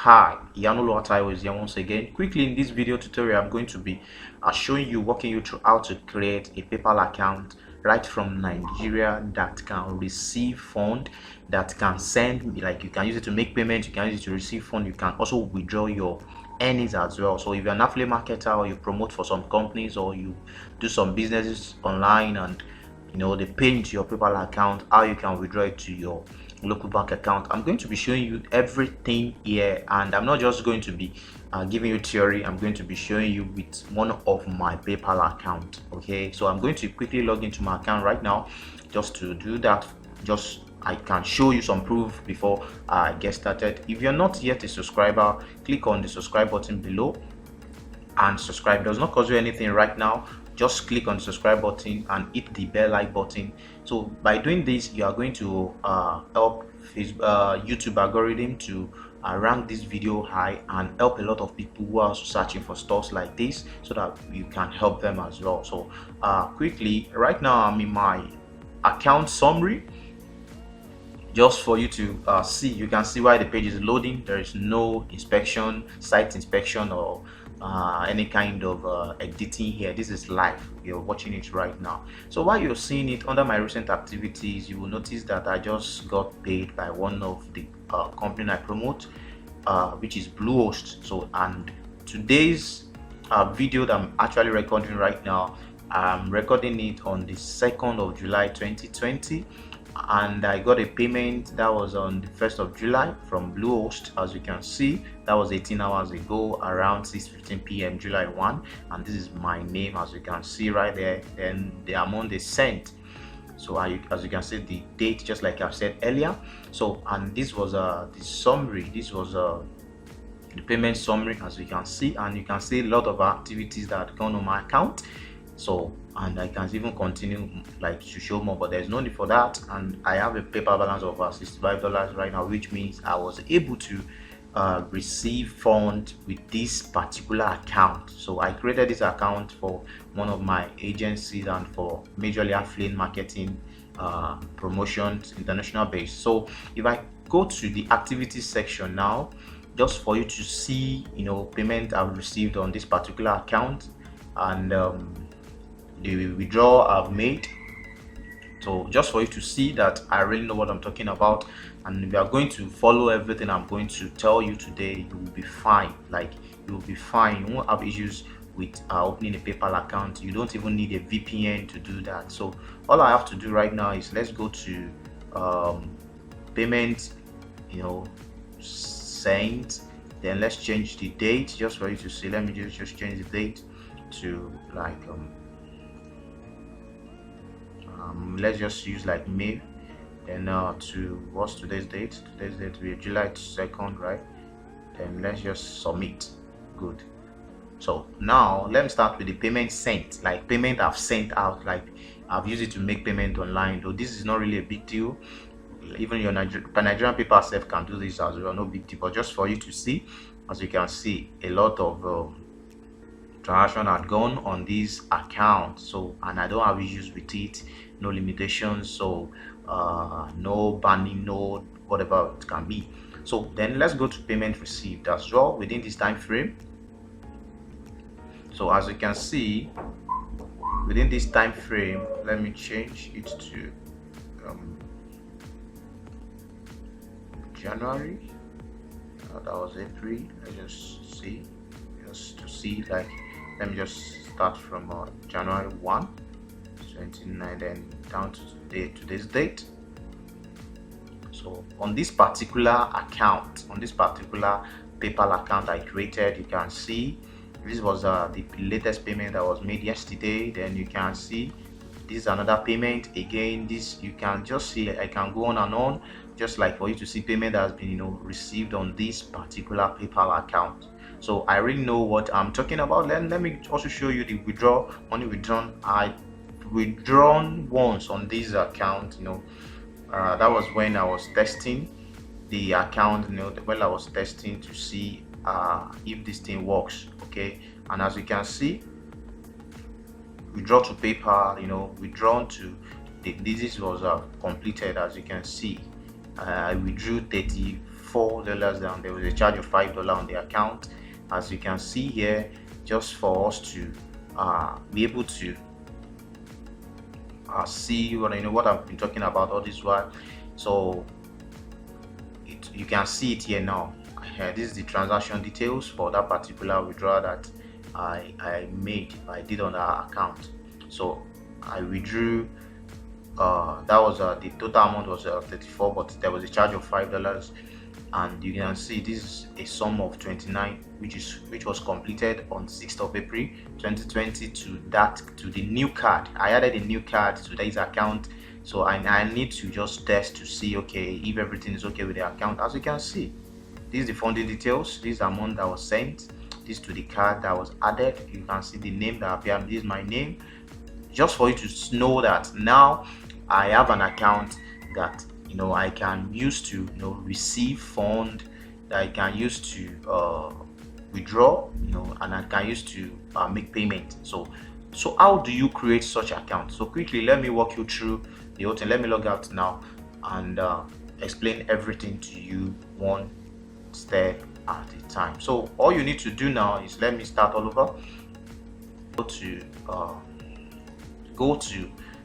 Hi, Yanolo Atayo is here once again. Quickly in this video tutorial, I'm going to be showing you, walking you through how to create a PayPal account right from Nigeria that can receive fund, that can send, like you can use it to make payments, you can use it to receive fund, you can also withdraw your earnings as well. So if you're an affiliate marketer or you promote for some companies or you do some businesses online and they pay into your PayPal account, how you can withdraw it to your local bank account. I'm going to be showing you everything here, and I'm not just going to be giving you theory. I'm going to be showing you with one of my PayPal account. Okay, so I'm going to quickly log into my account right now. Just to do that, I can show you some proof before I get started. If you're not yet a subscriber, click on the subscribe button below and subscribe. It does not cost you anything right now. Just click on the subscribe button and hit the bell like button. So by doing this, you are going to help YouTube algorithm to rank this video high and help a lot of people who are searching for stores like this, so that you can help them as well. So quickly, right now I'm in my account summary. Just for you to see, you can see why the page is loading. There is no inspection, site inspection, or any kind of editing here. This is live. You're watching it right now. So while you're seeing it, under my recent activities, you will notice that I just got paid by one of the company I promote, which is Bluehost. So, and today's video that I'm actually recording right now, I'm recording it on the 2nd of July 2020, and I got a payment that was on the 1st of July from Bluehost. As you can see, that was 18 hours ago, around 6:15 p.m. July 1, and this is my name, as you can see right there, and the amount they sent. So as you can see, the date, just like I've said earlier. So, and this was the summary. This was the payment summary, as you can see, and you can see a lot of activities that have gone on my account. So, and I can even continue like to show more, but there's no need for that. And I have a PayPal balance of $65 right now, which means I was able to receive funds with this particular account. So I created this account for one of my agencies and for majorly affiliate marketing, promotions, international base. So if I go to the activities section now, just for you to see payment I've received on this particular account, and the withdrawal I've made. So just for you to see that I really know what I'm talking about, and if you are going to follow everything I'm going to tell you today, you will be fine. Like, you will be fine. You won't have issues with opening a PayPal account. You don't even need a VPN to do that. So all I have to do right now is, let's go to payment, sent. Then let's change the date, just for you to see. Let me just change the date to like let's just use like May. Then to what's today's date? Today's date will be July 2nd, right? Then let's just submit. Good. So now let me start with the payment sent. Like, payment I've sent out, like I've used it to make payment online. Though this is not really a big deal. Even your Nigerian people self can do this as well, no big deal. But just for you to see, as you can see, a lot of transaction had gone on this account. So, and I don't have issues with it, no limitations. So no banning, no whatever it can be. So then let's go to payment received as well within this time frame. So as you can see, within this time frame, let me change it to January. That was April. Let's just see, just to see, like, let me just start from January 1, 29, then down to today's date. So on this particular account, on this particular PayPal account I created, you can see this was the latest payment that was made yesterday. Then you can see this is another payment. Again, this you can just see, I can go on and on, just like for you to see payment that has been received on this particular PayPal account. So I really know what I'm talking about. Let me also show you the money withdrawn. I withdrawn once on this account. That was when I was testing the account. When I was testing to see if this thing works. Okay, and as you can see, withdraw to PayPal. Withdrawn to this was completed. As you can see, I withdrew $34 down. There was a charge of $5 on the account, as you can see here, just for us to be able to see what I've been talking about all this while. So you can see it here now. This is the transaction details for that particular withdrawal that I did on our account. So I withdrew, that was the total amount was 34, but there was a charge of $5, and you can see this is a sum of 29, which was completed on 6th of April 2020 to the new card. I added a new card to this account, so I need to just test to see, okay, if everything is okay with the account. As you can see, this is the funding details. This is the amount that was sent. This to the card that was added. You can see the name that appeared. This is my name, just for you to know that now I have an account that I can use to receive fund, that I can use to withdraw, and I can use to make payment. So how do you create such account? So quickly, let me walk you through the whole thing. Let me log out now and explain everything to you one step at a time. So all you need to do now is, let me start all over. Go to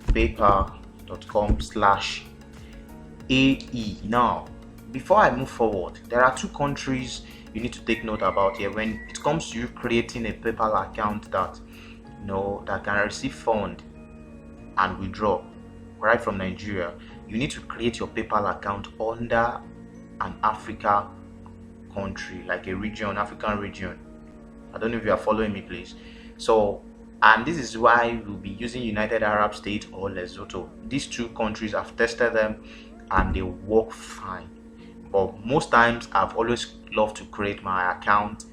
paypal.com/AE. Now, before I move forward, there are two countries you need to take note about here when it comes to you creating a PayPal account that that can receive fund and withdraw right from Nigeria. You need to create your PayPal account under an Africa country, like a region, African region. I don't know if you are following me, please. So, and this is why we'll be using United Arab States or Lesotho. These two countries, I've tested them and they work fine. But most times I've always loved to create my account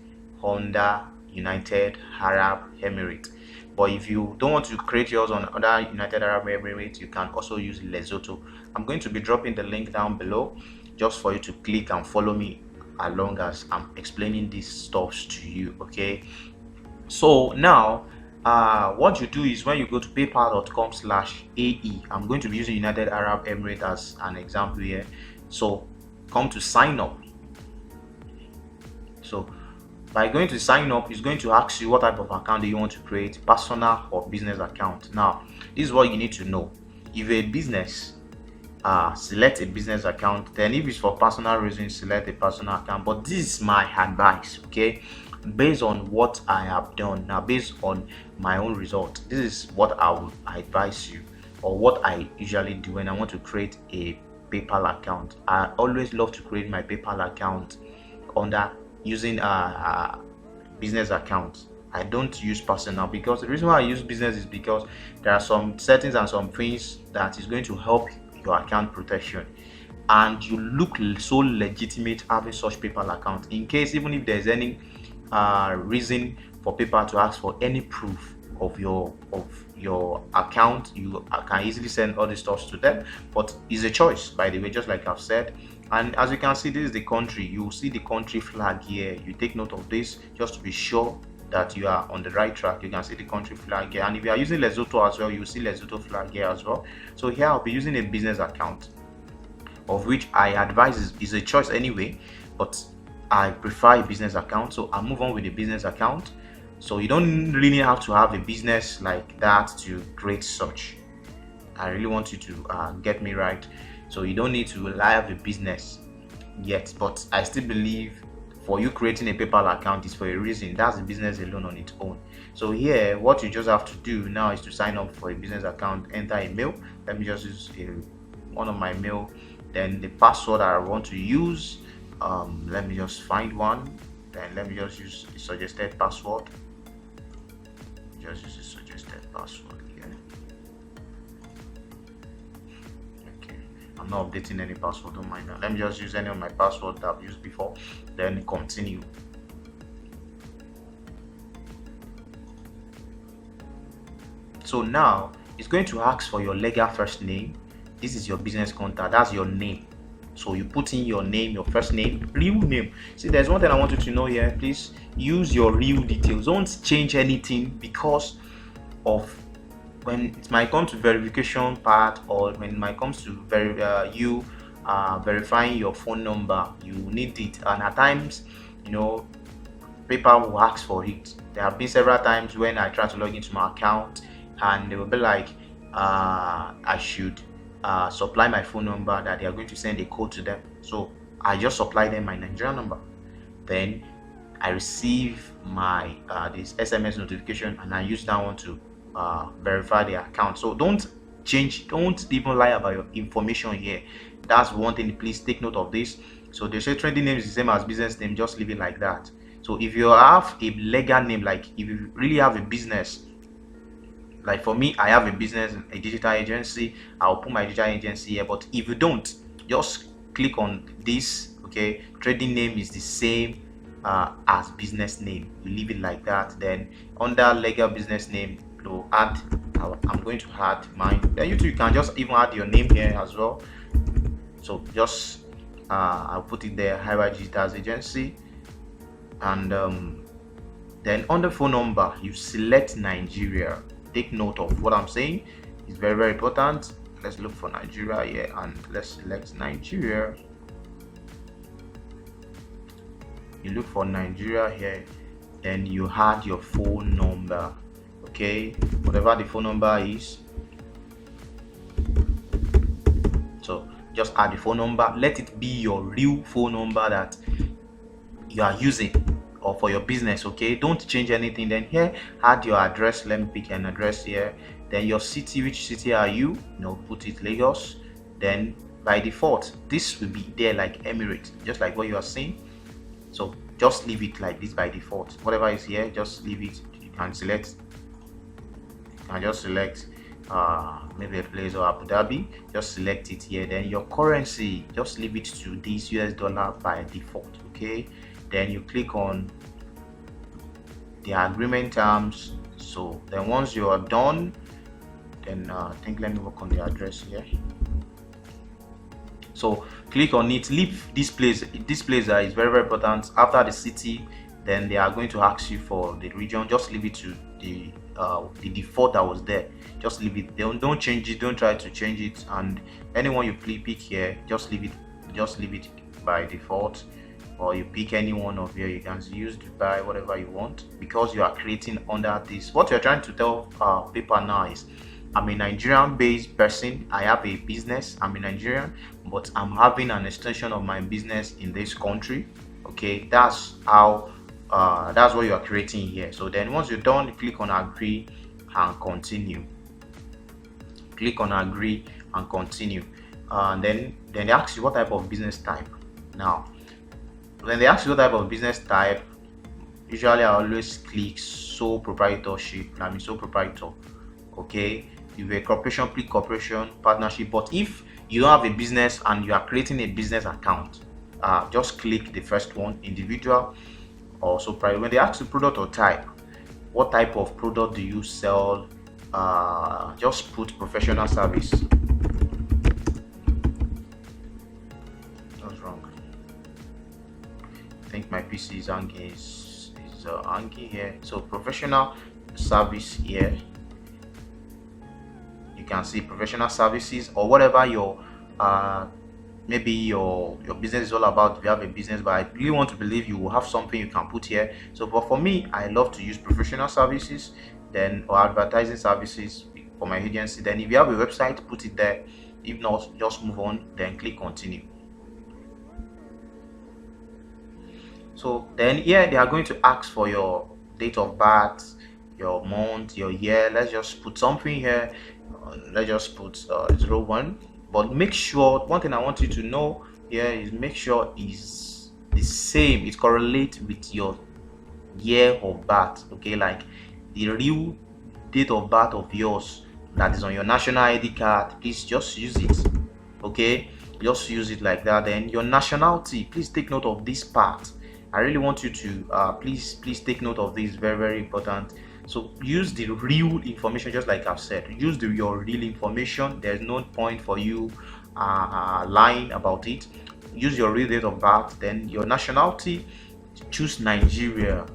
under United Arab Emirates. But if you don't want to create yours on other United Arab Emirates, you can also use Lesotho. I'm going to be dropping the link down below just for you to click and follow me along as I'm explaining these stuffs to you. Okay, so now what you do is, when you go to paypal.com/AE, I'm going to be using United Arab Emirates as an example here. So come to sign up. So by going to sign up, it's going to ask you what type of account do you want to create, personal or business account. Now this is what you need to know. If you're a business, select a business account. Then if it's for personal reasons, select a personal account. But this is my advice, okay, based on what I have done now, based on my own result. This is what I would advise you, or what I usually do when I want to create a PayPal account. I always love to create my PayPal account under using a business account. I don't use personal, because the reason why I use business is because there are some settings and some things that is going to help your account protection, and you look so legitimate having such PayPal account, in case even if there's any reason for PayPal to ask for any proof of your account, you can easily send all the stuff to them. But it's a choice, by the way, just like I've said. And as you can see, this is the country. You see the country flag here. You take note of this just to be sure that you are on the right track. You can see the country flag here, and if you are using Lesotho as well, you see Lesotho flag here as well. So here I'll be using a business account, of which I advise is a choice anyway, but I prefer a business account. So I'll move on with the business account. So you don't really have to have a business like that to create such. I really want you to get me right. So you don't need to have a business yet, but I still believe for you creating a PayPal account is for a reason. That's a business alone on its own. So here, what you just have to do now is to sign up for a business account. Enter a mail. Let me just use one of my mail. Then the password I want to use, let me just find one. Then let me just use the suggested password. Just use the suggested password here. Okay, I'm not updating any password, don't mind that. Let me just use any of my password that I've used before. Then continue. So now it's going to ask for your legal first name. This is your business contact, that's your name. So you put in your name, your first name, real name. See, there's one thing I want you to know here. Please use your real details. Don't change anything because of when it might come to verification part, or when it might comes to you verifying your phone number. You need it, and at times, you know, PayPal will ask for it. There have been several times when I try to log into my account and they will be like, I should supply my phone number, that they are going to send a code to them. So I just supply them my Nigerian number. Then I receive my this SMS notification, and I use that one to verify the account. So don't even lie about your information here. That's one thing. Please take note of this. So they say trading name is the same as business name. Just leave it like that. So if you have a legal name, like if you really have a business, like for me, I have a business, a digital agency, I'll put my digital agency here. But if you don't, just click on this. Okay, trading name is the same as business name. You leave it like that. Then under legal business name, to add, I'm going to add mine. Then you can just even add your name here as well. So just I'll put it there, Highway Digital Agency. And then on the phone number, you select Nigeria. Take note of what I'm saying. It's very, very important. Let's look for Nigeria here, and let's select Nigeria. You look for Nigeria here, then you add your phone number. Okay, whatever the phone number is. So just add the phone number. Let it be your real phone number that you are using or for your business. Okay, don't change anything. Then here, add your address. Let me pick an address here. Then your city, which city are you? Put it Lagos. Then by default, this will be there like Emirates, just like what you are seeing. So just leave it like this by default. Whatever is here, just leave it. You can select. You can just select maybe a place or Abu Dhabi. Just select it here. Then your currency, just leave it to this US dollar by default. Okay. Then you click on the agreement terms. So then once you are done, then I think let me work on the address here. So click on it. Leave this place. This place is very, very important. After the city, then they are going to ask you for the region. Just leave it to the default that was there. Just leave it. Don't change it. Don't try to change it. And anyone you pick here, just leave it. Just leave it by default. Or you pick any one of here. You can use Dubai, whatever you want, because you are creating under this. What you're trying to tell people now is, I'm a Nigerian based person. I have a business. I'm a Nigerian, but I'm having an extension of my business in this country. Okay, that's how that's what you are creating here. So then once you're done, you click on agree and continue. Click on agree and continue. Then they ask you what type of business type. Now when they ask you what type of business type, usually I always click sole proprietorship. I mean sole proprietor. Okay, if a corporation, click corporation, partnership. But if you don't have a business and you are creating a business account, just click the first one, individual or sole proprietor. When they ask you product or type, what type of product do you sell? Just put professional service. That's wrong. I think my PC is hanging. Is hanging here. So professional service here. You can see professional services or whatever your maybe your business is all about. If you have a business, but I really want to believe you will have something you can put here. So but for me, I love to use professional services, then or advertising services for my agency. Then if you have a website, put it there. If not, just move on, then click continue. So then here they are going to ask for your date of birth, your month, your year. Let's just put something here. Let's just put 01. But make sure, one thing I want you to know here is make sure is the same. It correlates with your year of birth. Okay, like the real date of birth of yours that is on your national ID card. Please just use it. Okay, just use it like that. Then your nationality. Please take note of this part. I really want you to please take note of this. Very, very important. So use the real information, just like I've said. Use your real information. There's no point for you lying about it. Use your real date of birth. Then your nationality. Choose Nigeria.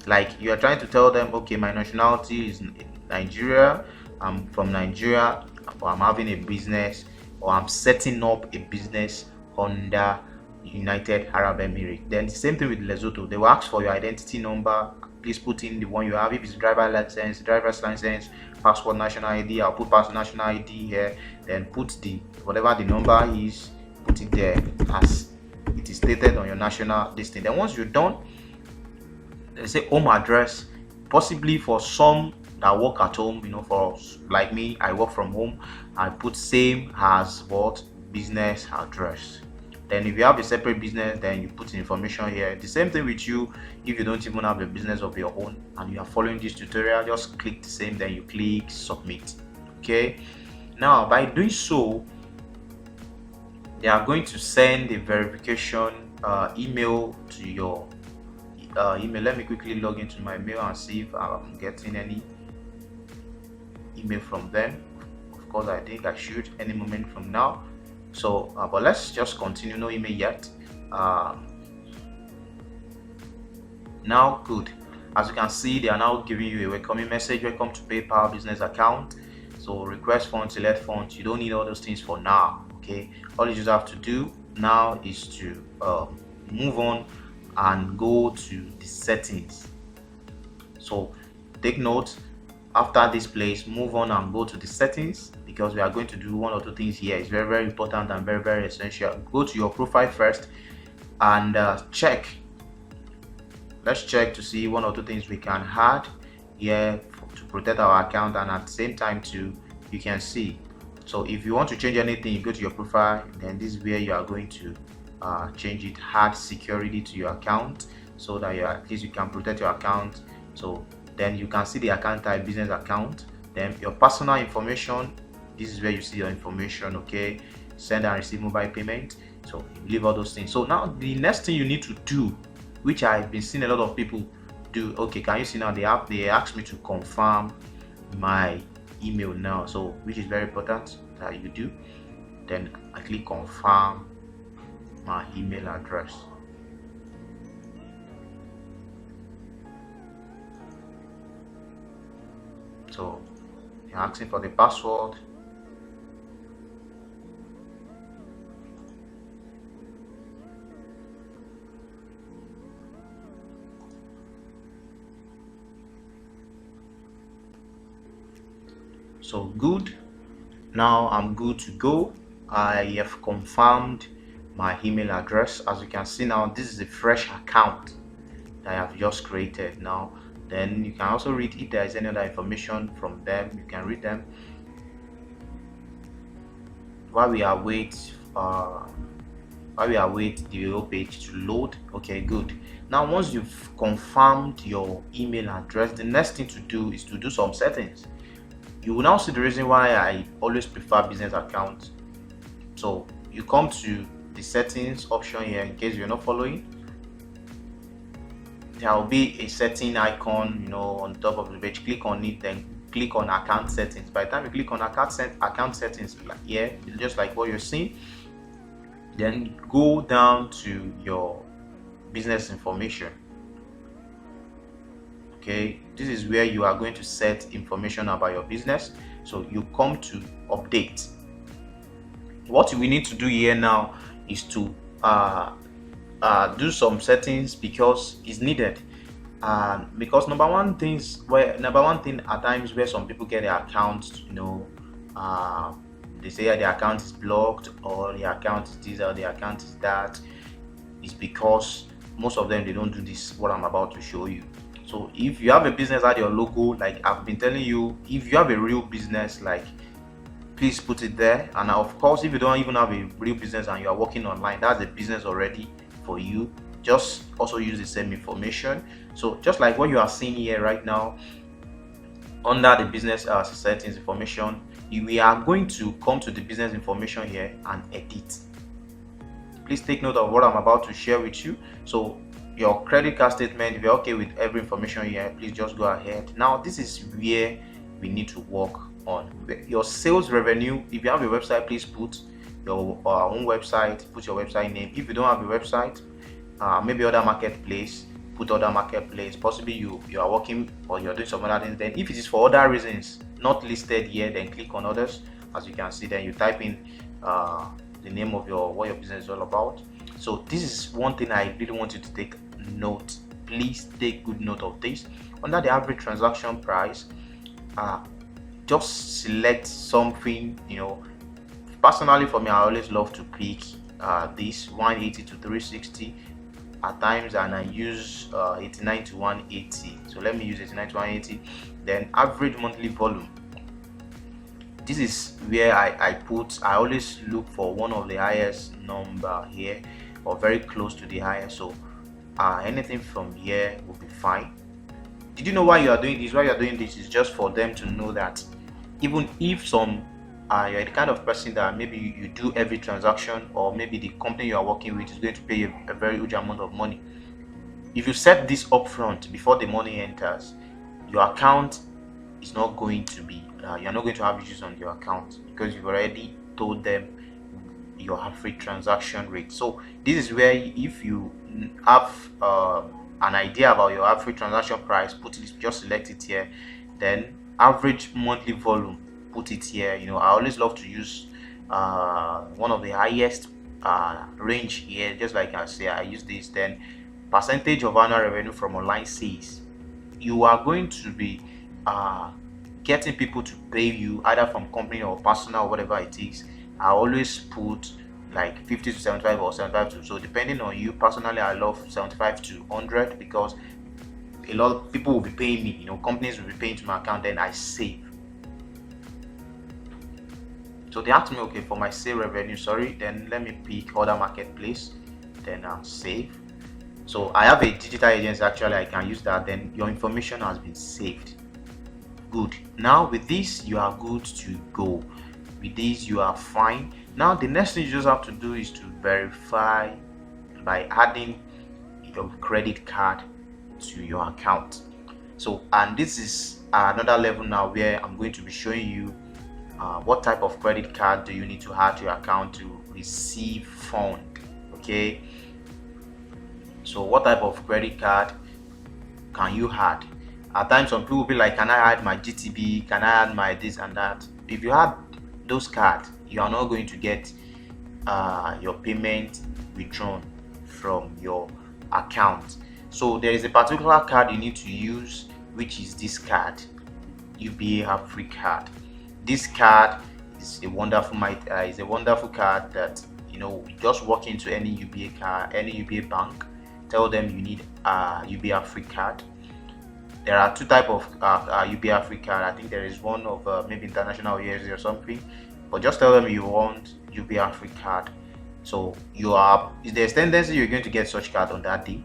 Like you are trying to tell them, okay, my nationality is Nigeria. I'm from Nigeria. I'm having a business. or I'm setting up a business under United Arab Emirates. Then the same thing with Lesotho. They will ask for your identity number. Please put in the one you have. If it's driver's license, passport, national ID, I'll put passport, national ID here. Then put the whatever the number is, put it there as it is stated on your national listing. Then once you're done, they say home address. Possibly for some that work at home, for like me, I work from home. I put same as what business address. Then if you have a separate business, then you put information here. The same thing with you. If you don't even have a business of your own and you are following this tutorial, just click the same, then you click submit. Okay, now by doing so, they are going to send a verification email to your email. Let me quickly log into my mail and see if I'm getting any email from them. Of course, I think I should any moment from now. So but let's just continue. No email yet. Now good, as you can see, they are now giving you a welcoming message. Welcome to PayPal business account. So request funds, select funds. You don't need all those things for now. Okay, all you just have to do now is to move on and go to the settings. So take note, after this place, move on and go to the settings, because we are going to do one or two things here. It's very, very important and very, very essential. Go to your profile first and check. Let's check to see one or two things we can add here to protect our account, and at the same time too, you can see. So if you want to change anything, you go to your profile, then this is where you are going to change it. Add security to your account so that at least you can protect your account. So then you can see the account type, business account. Then your personal information, this is where you see your information. Okay, send and receive mobile payment. So you leave all those things. So now the next thing you need to do, which I've been seeing a lot of people do. Okay, can you see now they asked me to confirm my email now, so which is very important that you do. Then I click confirm my email address. So you're asking for the password. So good, now I'm good to go. I have confirmed my email address. As you can see now, this is a fresh account that I have just created now. Then you can also read if there is any other information from them. You can read them while we await the whole page to load. Okay, good. Now once you've confirmed your email address, the next thing to do is to do some settings. You will now see the reason why I always prefer business accounts. So you come to the settings option here. In case you're not following, there will be a setting icon on top of the page. Click on it, then click on account settings. By the time you click on account settings, like here, it's just like what you're seeing. Then go down to your business information. Okay, this is where you are going to set information about your business. So you come to update. What we need to do here now is to do some settings because it's needed. Because number one thing at times where some people get their accounts, they say their account is blocked, or the account is this, or the account is that, is because most of them, they don't do this what I'm about to show you. So if you have a business at your logo, like I've been telling you, if you have a real business, like please put it there. And of course, if you don't even have a real business and you are working online, that's a business already for you. Just also use the same information. So just like what you are seeing here right now, under the business settings information, we are going to come to the business information here and edit. Please take note of what I'm about to share with you. So your credit card statement, if you're okay with every information here, please just go ahead. Now this is where we need to work on your sales revenue. If you have a website, please put your own website, put your website name. If you don't have a website, maybe other marketplace, put other marketplace. Possibly you are working or you're doing some other things. Then if it is for other reasons not listed here, then click on others. As you can see, then you type in the name of what your business is all about. So this is one thing I really want you to take note. Please take good note of this. Under the average transaction price, just select something. Personally for me, I always love to pick this 180 to 360 at times, and I use 89 to 180. So let me use 89 to 180. Then average monthly volume. This is where I always look for one of the highest number here, or very close to the highest. So anything from here will be fine. Did you know why you are doing this? Why you are doing this is just for them to know that even if you're the kind of person that maybe you do every transaction, or maybe the company you are working with is going to pay you a very huge amount of money. If you set this up front before the money enters, your account is not going to be you're not going to have issues on your account, because you've already told them your average transaction rate. So this is where, if you have an idea about your average transaction price, just select it here. Then average monthly volume, put it here. I always love to use one of the highest range here, just like I say I use this. Then percentage of annual revenue from online sales. You are going to be getting people to pay you either from company or personal, or whatever it is. I always put like 50 to 75 or 75 to, so depending on you. Personally, I love 75 to 100, because a lot of people will be paying me, companies will be paying to my account, then I save. So they asked me, okay, for my sale revenue, then let me pick other marketplace, then I'll save. So I have a digital agency, actually I can use that. Then your information has been saved. Good. Now with this, you are good to go. With this, you are fine. Now the next thing you just have to do is to verify by adding your credit card to your account. So, and this is another level now, where I'm going to be showing you what type of credit card do you need to add to your account to receive fund. Okay, so what type of credit card can you add? At times some people will be like, can I add my GTB, can I add my this and that? If you add those cards, you are not going to get your payment withdrawn from your account. So there is a particular card you need to use, which is this card, UBA Free card. This card is a wonderful card that, just walk into any UBA bank, tell them you need a UBA Free card. There are two types of UBA Free card. I think there is one of maybe international years or something, but just tell them you want UBA Free card. So there's tendency you're going to get such card on that day,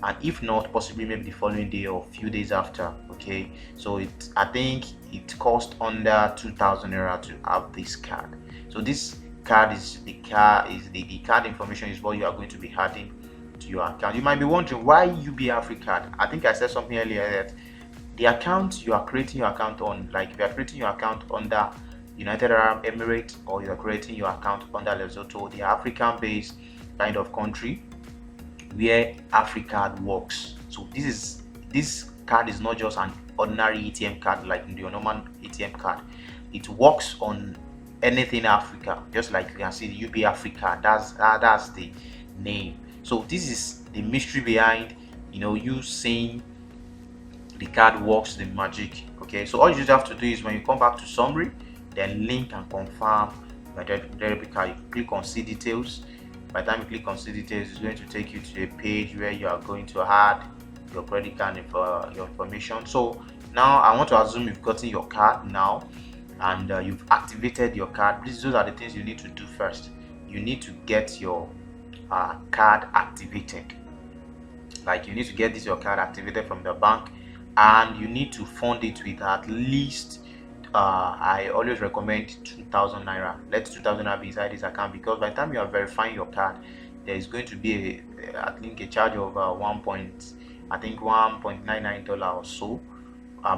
and if not, possibly maybe the following day or a few days after. Okay, so I think it costs under 2,000 naira to have this card. So this card is the card information is what you are going to be adding to your account. You might be wondering, why UBA Free card? I think I said something earlier that the account you are creating your account on, like if you are creating your account under United Arab Emirates, or you are creating your account under Lesotho, the African based kind of country where Africard works. So this card is not just an ordinary ATM card like your normal ATM card. It works on anything Africa, just like you can see the UBA Free card. That's the name. So this is the mystery behind you saying the card works, the magic. Okay, so all you just have to do is, when you come back to summary, then link and confirm my debit card, you click on see details. By the time you click on see details, it's going to take you to a page where you are going to add your credit card your information. So now I want to assume you've gotten your card now, and you've activated your card. Those are the things you need to do first. You need to get your card activated. Like, you need to get your card activated from the bank, and you need to fund it with at least I always recommend 2,000 naira. Let 2,000 naira be inside this account, because by the time you are verifying your card, there is going to be I think a charge of $1.99 or so.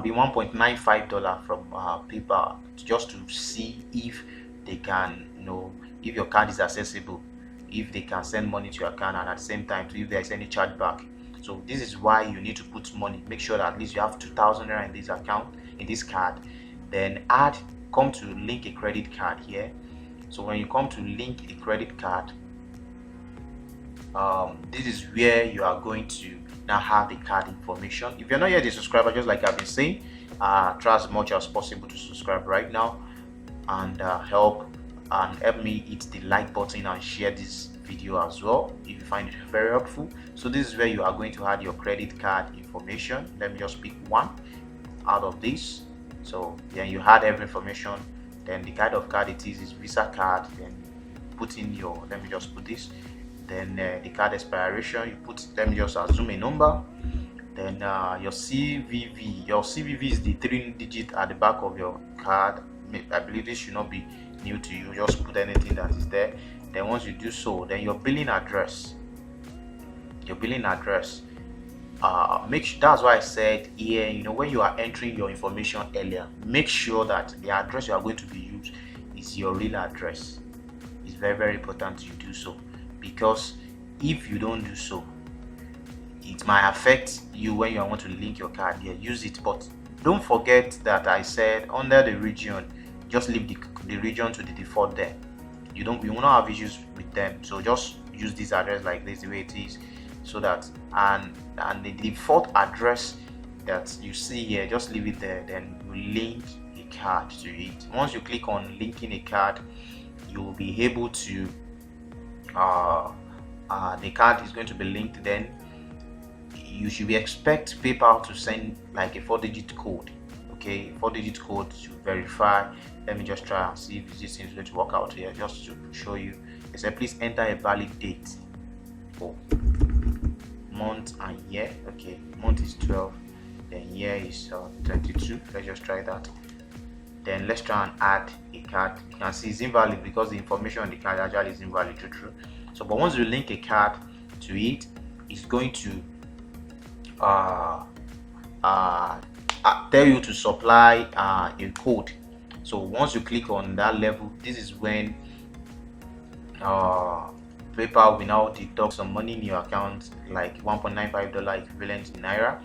Be $1.95 from PayPal, just to see if they can, if your card is accessible, if they can send money to your account, and at the same time if there is any chargeback. So this is why you need to put money. Make sure that at least you have 2,000 naira in this account, in this card. Then come to link a credit card here. So when you come to link a credit card, this is where you are going to now have the card information. If you're not yet a subscriber, just like I've been saying, try as much as possible to subscribe right now, and help me hit the like button and share this video as well if you find it very helpful. So this is where you are going to add your credit card information. Let me just pick one out of this. So then you add every information, then the kind of card it is Visa card, then put in your, let me just put this, then the card expiration, you put, let me just assume a number, then your CVV is the 3-digit at the back of your card. I believe this should not be new to you, just put anything that is there. Then once you do so, then your billing address, make sure, that's why I said here, you know, when you are entering your information earlier, make sure that the address you are going to be used is your real address. It's very important you do so, because if you don't do so, it might affect you when you want to link your card here. Use it, but don't forget that I said under the region, just leave the region to the default there. You will not have issues with them, so just use this address like this, the way it is, so that and the default address that you see here, just leave it there. Then you link a card to it. Once you click on linking a card, you will be able to the card is going to be linked. Then you should expect PayPal to send like a 4-digit code. Okay, 4-digit code to verify. Let me just try and see if this is going to work out here, just to show you. It said please enter a valid date for month and year. Okay, month is 12, then year is 22. Let's just try that. Then let's try and add a card. You can see it's invalid because the information on the card actually is invalid. True. So but once you link a card to it, it's going to tell you to supply a code. So once you click on that level, this is when PayPal will now deduct some money in your account, like $1.95 equivalent in Naira.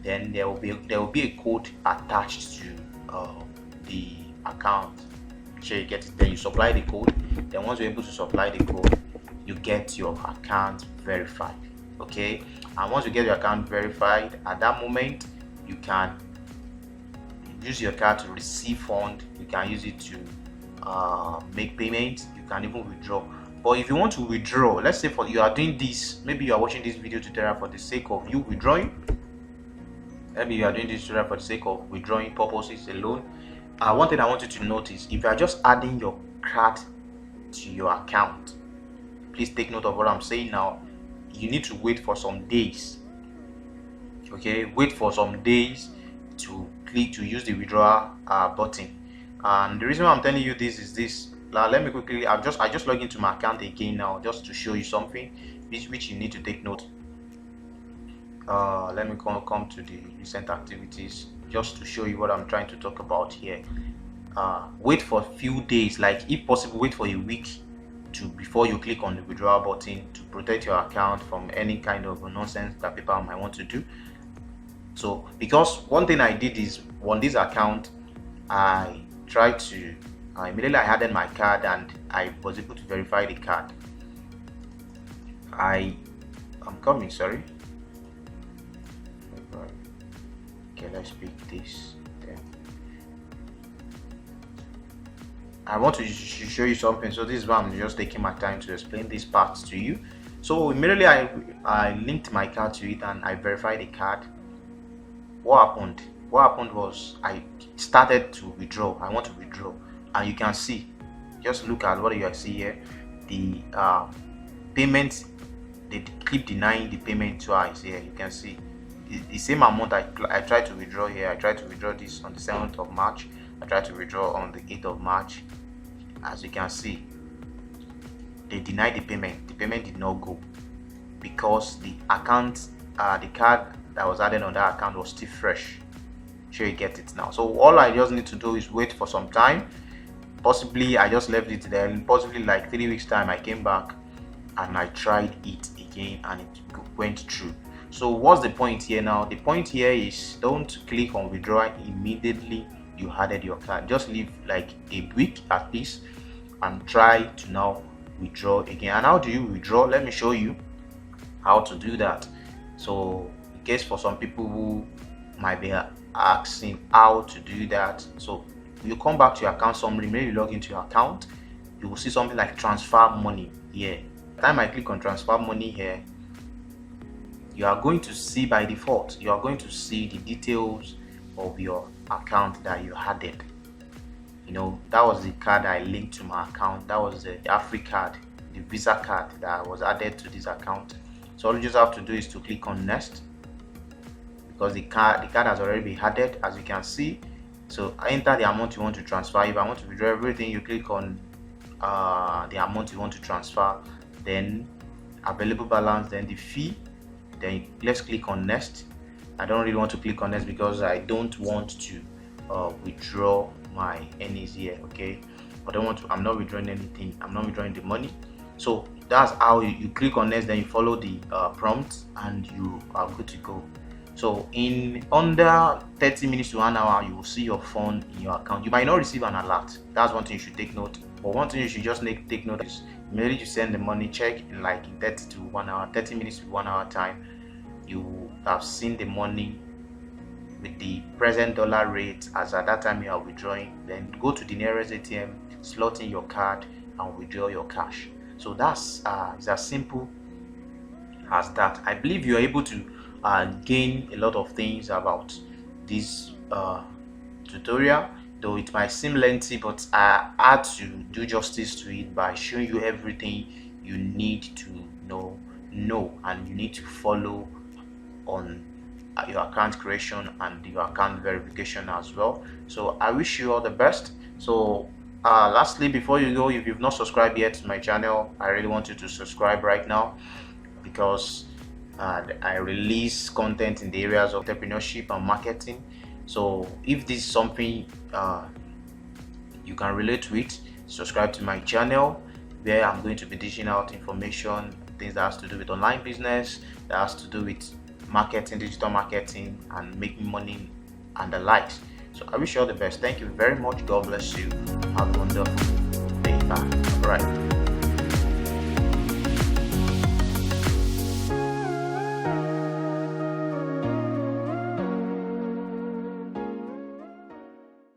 Then there will be a code attached to the account. Sure, you get it. Then you supply the code. Then once you're able to supply the code, you get your account verified. Okay, and once you get your account verified, at that moment you can use your card to receive fund. You can use it to make payments. You can even withdraw. But if you want to withdraw, let's say you are doing this, maybe you are watching this video tutorial for the sake of you withdrawing. Maybe you are doing this tutorial for the sake of withdrawing purposes alone. One thing I want you to notice, if you are just adding your card to your account, please take note of what I'm saying now. You need to wait for some days. Okay, wait for some days to click to use the withdrawal button. And the reason why I'm telling you this is this. Let me quickly, I just log into my account again now, just to show you something which you need to take note. Let me come to the recent activities, just to show you what I'm trying to talk about here. Wait for a few days, like if possible wait for a week before you click on the withdrawal button, to protect your account from any kind of nonsense that people might want to do. So because one thing I did is, on this account, I tried to immediately I added my card and I was able to verify the card. I'm coming, sorry. Okay, let's pick this. Then I want to show you something, so this is why I'm just taking my time to explain these parts to you. So immediately I linked my card to it and I verified the card. What happened was I started to withdraw. I want to withdraw, and you can see, just look at what you see here. The payment, they keep denying the payment twice here. You can see the same amount I tried to withdraw here. I tried to withdraw this on the 7th of March. I tried to withdraw on the 8th of March. As you can see, they denied the payment. The payment did not go because the account, the card that was added on that account was still fresh. Sure, you get it now. So all I just need to do is wait for some time. Possibly I just left it there. Possibly like 3 weeks time, I came back and I tried it again and it went through. So what's the point here now? The point here is, don't click on withdraw immediately you added your card. Just leave like a week at least and try to now withdraw again. And how do you withdraw? Let me show you how to do that. So in case for some people who might be asking how to do that, so you come back to your account summary, maybe you log into your account, you will see something like transfer money here. The time I click on transfer money here, you are going to see by default, you are going to see the details of your account that you added. You know, that was the card I linked to my account. That was the Afri card, the Visa card that was added to this account. So all you just have to do is to click on next, because the card has already been added, as you can see. So I enter the amount you want to transfer. If I want to withdraw everything, you click on the amount you want to transfer, then available balance, then the fee, then let's click on next. I don't really want to click on next because I don't want to withdraw my earnings here. Okay, I'm not withdrawing anything, I'm not withdrawing the money. So that's how you click on next, then you follow the prompt and you are good to go. So in under 30 minutes to 1 hour, you will see your fund in your account. You might not receive an alert. That's one thing you should take note. But one thing you should just take note is immediately you send the money, check in like in 30 to 1 hour, 30 minutes to 1 hour time, you have seen the money with the present dollar rate as at that time you are withdrawing. Then go to the nearest ATM, slot in your card and withdraw your cash. So that's it's as simple as that. I believe you are able to gain a lot of things about this tutorial, though it might seem lengthy, but I had to do justice to it by showing you everything you need to know and you need to follow on your account creation and your account verification as well. So I wish you all the best. So lastly, before you go, if you've not subscribed yet to my channel, I really want you to subscribe right now, because I release content in the areas of entrepreneurship and marketing. So if this is something you can relate with, subscribe to my channel, where I'm going to be dishing out information, things that has to do with online business, that has to do with marketing, digital marketing, and making money and the likes. So I wish you all the best. Thank you very much. God bless you. Have a wonderful day. Bye. All right.